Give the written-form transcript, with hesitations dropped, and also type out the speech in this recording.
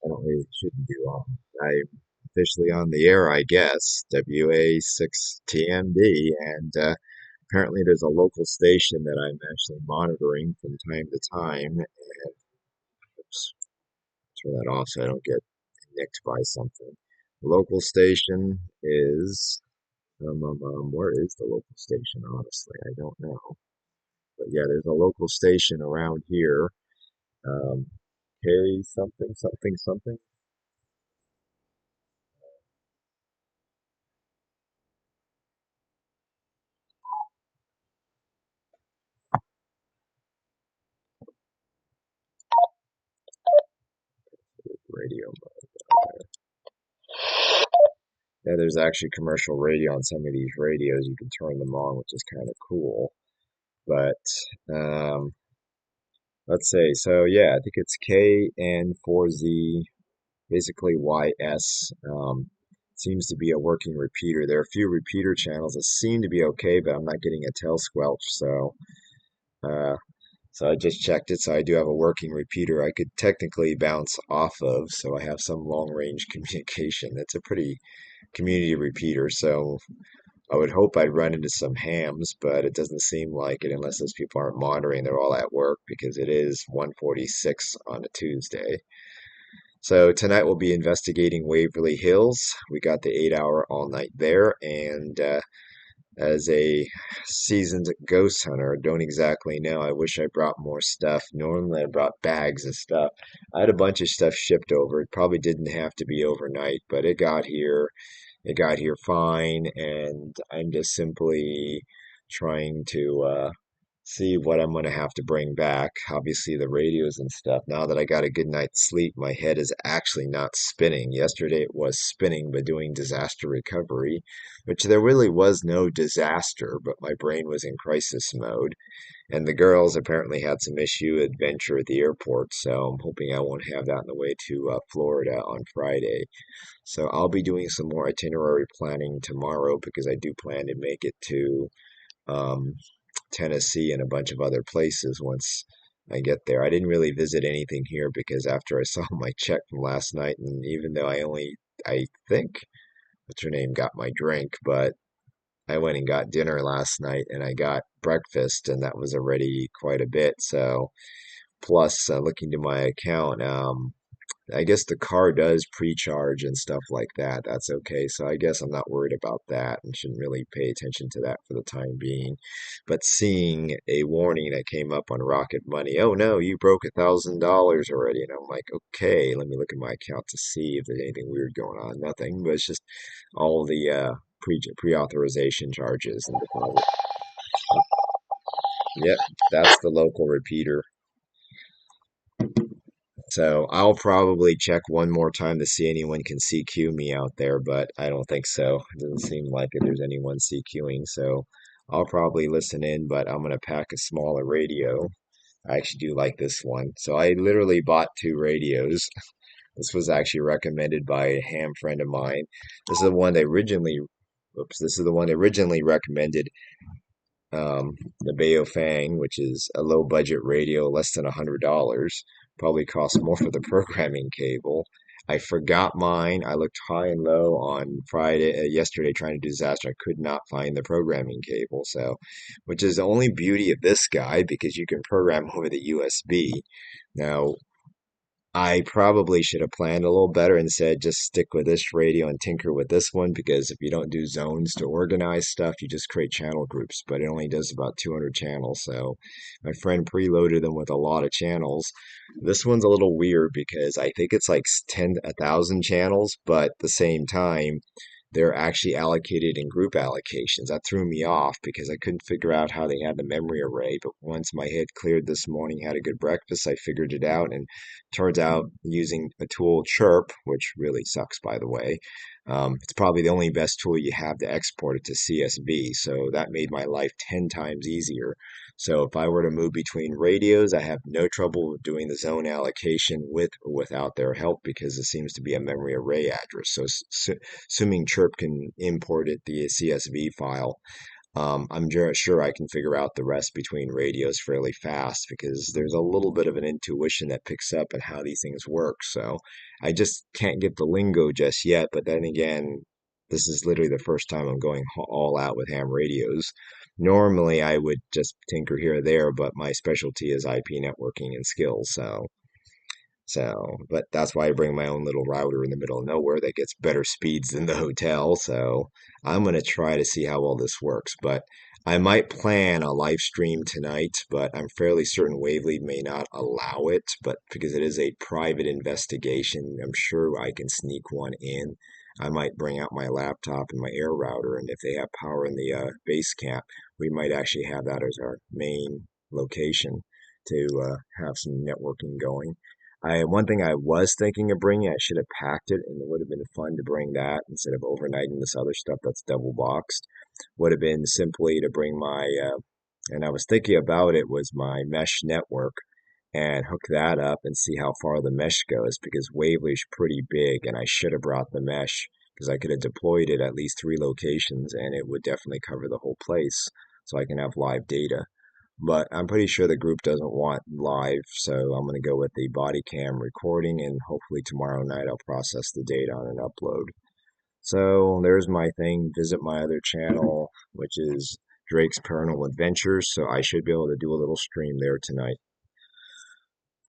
I don't really shouldn't do I'm officially on the air, I guess. WA6TMD, and apparently there's a local station that I'm actually monitoring from time to time. And oops, turn that off so I don't get nicked by something. The local station is where is the local station? Honestly, I don't know. But yeah, there's a local station around here. Um, K something something something. Radio. Yeah, there's actually commercial radio on some of these radios. You can turn them on, which is kind of cool. But um, let's say, so yeah, I think it's KN4Z, basically YS. Seems to be a working repeater. There are a few repeater channels that seem to be okay, but I'm not getting a tail squelch. Uh, so I just checked it. So I do have a working repeater I could technically bounce off of. So I have some long range communication. It's a pretty community repeater. So I would hope I'd run into some hams, but it doesn't seem like it unless those people aren't monitoring. They're all at work because it is 1:46 on a Tuesday. So tonight we'll be investigating Waverly Hills. We got the 8 hour all night there, and as a seasoned ghost hunter, don't exactly know. I wish I brought more stuff. Normally I brought bags of stuff. I had a bunch of stuff shipped over. It probably didn't have to be overnight, but it got here. It got here fine, and I'm just simply trying to see what I'm going to have to bring back. Obviously, the radios and stuff. Now that I got a good night's sleep, my head is actually not spinning. Yesterday it was spinning, but doing disaster recovery, which there really was no disaster, but my brain was in crisis mode. And the girls apparently had some issue adventure at the airport, so I'm hoping I won't have that on the way to Florida on Friday. So I'll be doing some more itinerary planning tomorrow because I do plan to make it to um, Tennessee and a bunch of other places once I get there. I didn't really visit anything here because after I saw my check from last night, and even though I think, what's her name, got my drink, but I went and got dinner last night and I got breakfast, and that was already quite a bit. So, plus looking to my account, I guess the car does pre-charge and stuff like that. That's okay. So I guess I'm not worried about that and shouldn't really pay attention to that for the time being. But seeing a warning that came up on Rocket Money, oh no, you broke $1,000 already. And I'm like, okay, let me look at my account to see if there's anything weird going on. Nothing, but it's just all the pre-authorization charges and deposit. Yep, that's the local repeater. So I'll probably check one more time to see anyone can CQ me out there, but I don't think so. It doesn't seem like it, there's anyone CQing, so I'll probably listen in, but I'm gonna pack a smaller radio. I actually do like this one. So I literally bought two radios. This was actually recommended by a ham friend of mine. This is the one they originally, oops, this is the one they originally recommended, the Baofeng, which is a low budget radio, less than $100. Probably costs more for the programming cable. I forgot mine. I looked high and low on yesterday, trying to do disaster. I could not find the programming cable. So, which is the only beauty of this guy because you can program over the USB. Now, I probably should have planned a little better and said just stick with this radio and tinker with this one because if you don't do zones to organize stuff, you just create channel groups, but it only does about 200 channels. So my friend preloaded them with a lot of channels. This one's a little weird because I think it's like 1,000 channels, but at the same time, they're actually allocated in group allocations. That threw me off because I couldn't figure out how they had the memory array. But once my head cleared this morning, had a good breakfast, I figured it out. And turns out using a tool Chirp, which really sucks by the way, it's probably the only best tool you have to export it to CSV. So that made my life 10 times easier. So if I were to move between radios, I have no trouble doing the zone allocation with or without their help because it seems to be a memory array address. So assuming Chirp can import it the CSV file, Sure I can figure out the rest between radios fairly fast because there's a little bit of an intuition that picks up on how these things work. So I just can't get the lingo just yet. But then again, this is literally the first time I'm going all out with ham radios. Normally I would just tinker here or there, but my specialty is IP networking and skills. But that's why I bring my own little router in the middle of nowhere that gets better speeds than the hotel. So I'm going to try to see how all this works. But I might plan a live stream tonight, but I'm fairly certain Wavely may not allow it. But because it is a private investigation, I'm sure I can sneak one in. I might bring out my laptop and my air router, and if they have power in the base camp, we might actually have that as our main location to have some networking going. One thing I was thinking of bringing, I should have packed it, and it would have been fun to bring that instead of overnighting this other stuff that's double boxed. Would have been simply to bring and I was thinking about it, was my mesh network and hook that up and see how far the mesh goes because Wavely's pretty big, and I should have brought the mesh because I could have deployed it at least 3 locations and it would definitely cover the whole place so I can have live data. But I'm pretty sure the group doesn't want live, so I'm going to go with the body cam recording, and hopefully tomorrow night I'll process the data on an upload. So there's my thing. Visit my other channel, which is Drake's Paranormal Adventures, so I should be able to do a little stream there tonight.